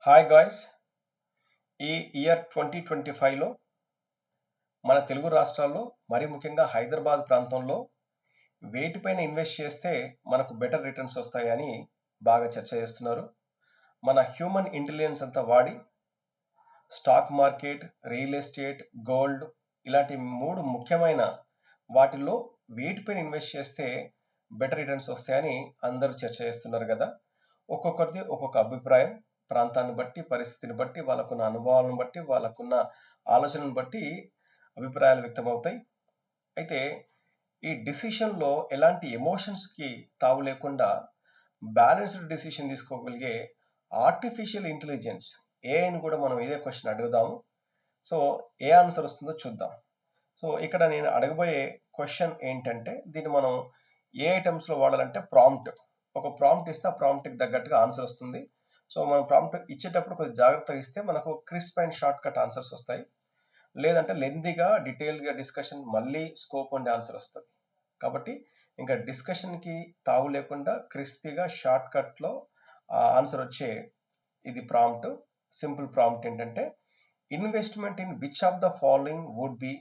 Hi guys, ఈ year 2025లో మన తెలుగు రాష్ట్రాల్లో మరీ ముఖ్యంగా హైదరాబాద్ ప్రాంతంలో వేటిపైన ఇన్వెస్ట్ చేస్తే మనకు బెటర్ రిటర్న్స్ వస్తాయని బాగా చర్చ చేస్తున్నారు. మన హ్యూమన్ ఇంటెలిజెన్స్ అంతా వాడి stock market, real estate, gold ఇలాంటి మూడు ముఖ్యమైన వాటిల్లో వేటిపైన ఇన్వెస్ట్ చేస్తే బెటర్ రిటర్న్స్ వస్తాయని అందరూ చర్చ చేస్తున్నారు కదా. ఒక్కొక్కరిది ఒక్కొక్క అభిప్రాయం, ప్రాంతాన్ని బట్టి, పరిస్థితిని బట్టి, వాళ్ళకున్న అనుభవాలను బట్టి, వాళ్ళకున్న ఆలోచనను బట్టి అభిప్రాయాలు వ్యక్తమవుతాయి. అయితే ఈ డిసిషన్లో ఎలాంటి ఎమోషన్స్కి తావు లేకుండా బ్యాలెన్స్డ్ డిసిషన్ తీసుకోగలిగే ఆర్టిఫిషియల్ ఇంటెలిజెన్స్ ఏఐని కూడా మనం ఇదే క్వశ్చన్ అడుగుదాము. సో ఏ ఆన్సర్ వస్తుందో చూద్దాం. సో ఇక్కడ నేను అడగబోయే క్వశ్చన్ ఏంటంటే, దీన్ని మనం ఏ ఐటమ్స్లో వాడాలంటే ఒక ప్రాంప్ట్ ఇస్తే ఆ ప్రాంప్ట్కి తగ్గట్టుగా ఆన్సర్ వస్తుంది. సో మనం ప్రాంప్ట్ ఇచ్చేటప్పుడు కొంచెం జాగ్రత్తగా ఇస్తే మనకు crisp and short cut answers వస్తాయి. లేదంటే లెందీగా డీటెయిల్గా డిస్కషన్ మళ్ళీ స్కోప్ ఉండే ఆన్సర్ వస్తుంది. కాబట్టి ఇంకా డిస్కషన్కి తావు లేకుండా క్రిస్పీగా షార్ట్ కట్లో ఆన్సర్ వచ్చే ఇది ప్రాంప్ట్. సింపుల్ ప్రాంప్ట్ ఏంటంటే, investment in which of the following would be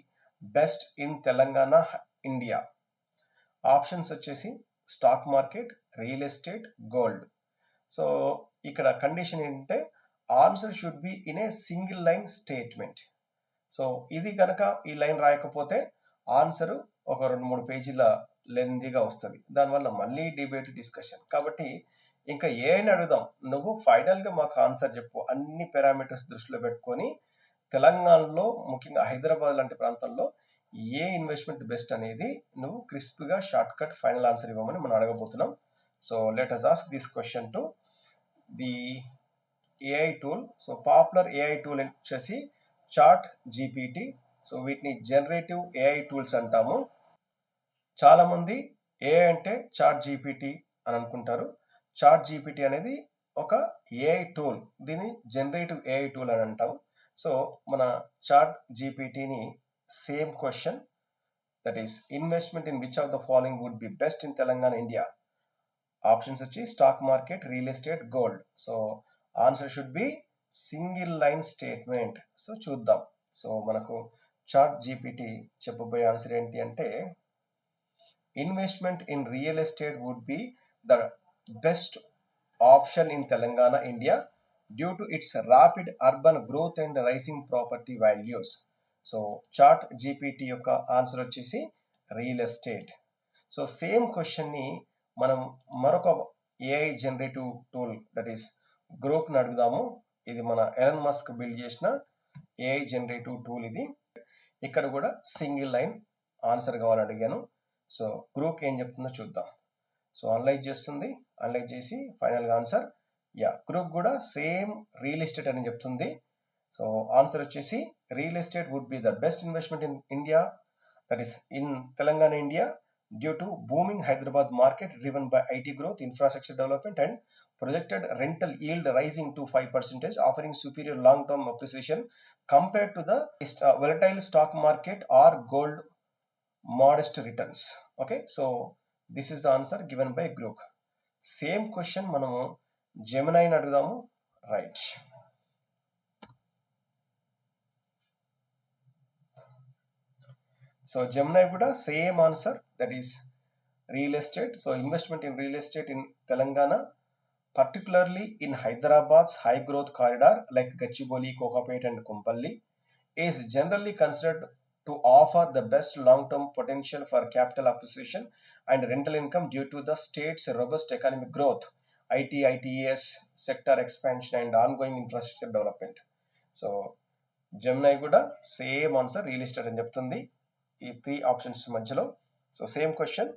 best in Telangana, India. Options వచ్చేసి stock market, real estate, gold. So ఇక్కడ కండిషన్ ఏంటంటే, answer should be in a single line statement. So ఇది కనుక ఈ line రాయకపోతే answer ఒక 2-3 పేజీల లెందీగా వస్తుంది. దానివల్ల మళ్ళీ డిబేట్, డిస్కషన్. కాబట్టి ఇంకా ఏఐని అడుగుదాం, నువ్వు ఫైనల్గా మాకు ఆన్సర్ చెప్పు, అన్ని పారామీటర్స్ దృష్టిలో పెట్టుకొని తెలంగాణలో ముఖ్యంగా హైదరాబాద్ లాంటి ప్రాంతంలో ఏ ఇన్వెస్ట్మెంట్ బెస్ట్ అనేది నువ్వు క్రిస్ప్గా షార్ట్ కట్ ఫైనల్ ఆన్సర్ ఇవ్వమని మనం అడగబోతున్నాం. So let us ask this question to the AI tool. So popular AI tool వచ్చేసి చాట్ జీపీటీ. సో వీటిని జనరేటివ్ AI టూల్స్ అంటాము. చాలా మంది AI అంటే చాట్ జీపీటీ అని అనుకుంటారు. చాట్ జీపీటీ అనేది ఒక AI టూల్, దీన్ని జనరేటివ్ AI టూల్ అని అంటాము. సో మన చాట్ జీపీటీని same question, that is investment in which of the following would be best in Telangana, India. Options వచ్చి stock market, real estate, gold. So answer should be single line statement. So చూద్దాం. So మనకు chat GPT చెప్పబోయే answer ఏంటి అంటే, investment in real estate would be the best option in Telangana, India due to it's rapid urban growth and rising property values. So chat GPT యొక్క answer వచ్చేసి real estate. So same క్వశ్చన్ని మనం మరొక AI generative tool, that is గ్రూక్ని అడుగుదాము. ఇది మన Elon Musk build చేసిన ఏఐ జనరేటివ్ టూల్ ఇది. ఇక్కడ కూడా సింగిల్ లైన్ ఆన్సర్ కావాలని అడిగాను. సో గ్రూక్ ఏం చెప్తుందో చూద్దాం. సో అనలైజ్ చేస్తుంది, అనలైజ్ చేసి ఫైనల్గా ఆన్సర్ గ్రూప్ కూడా సేమ్ రియల్ ఎస్టేట్ అని చెప్తుంది. సో ఆన్సర్ వచ్చేసి real estate would be the best investment in India, that is in Telangana, India due to booming Hyderabad market driven by IT growth, infrastructure development and projected rental yield rising to 5%, offering superior long-term appreciation compared to the volatile stock market or gold modest returns. Okay, so this is the answer given by Grok. Same question మనము Gemini అడుగుదాము. Right, so Gemini కూడా same answer, that is real estate. So investment in real estate in Telangana, particularly in Hyderabad's high growth corridor like Gachibowli, Kokapet and Kompally, is generally considered to offer the best long-term potential for capital appreciation and rental income due to the state's robust economic growth, IT, ITES sector expansion and ongoing infrastructure development. So Gemini కూడా same answer real estate అని చెప్తుంది ఈ 3 ఆప్షన్స్ మధ్యలో. So same question.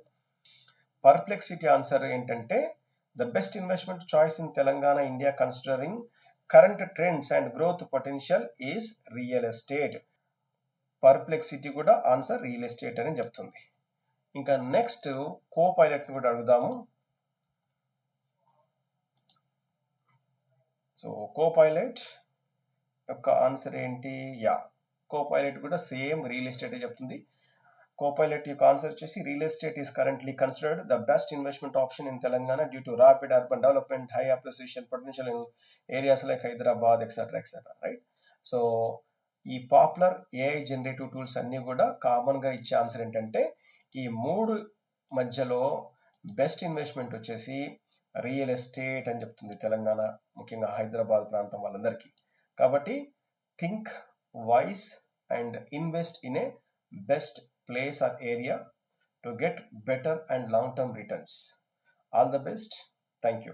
Perplexity answer ఏంటంటే, the best investment choice in Telangana, India considering current trends and growth potential is real estate. Perplexity కూడా answer real estate అని చెప్తుంది. ఇంకా నెక్స్ట్ కో పైలట్ కూడా అడుగుదాము. సో కో పైలట్ యొక్క ఆన్సర్ ఏంటి? Copilot కూడా సేమ్ రియల్ ఎస్టేట్ చెప్తుంది. కోపైలట్ యొక్క ఆన్సర్ వచ్చేసి real estate is currently considered the best investment option in Telangana due to rapid urban development, high appreciation potential in areas like Hyderabad etcetera etcetera, right? So ఈ popular AI generative tools అన్నీ కూడా కామన్గా ఇచ్చే answer ఏంటంటే ఈ మూడు మధ్యలో బెస్ట్ ఇన్వెస్ట్మెంట్ వచ్చేసి రియల్ ఎస్టేట్ అని చెప్తుంది తెలంగాణ, ముఖ్యంగా హైదరాబాద్ ప్రాంతం వాళ్ళందరికీ. కాబట్టి think wise and invest in a best place or area to get better and long-term returns. All the best. Thank you.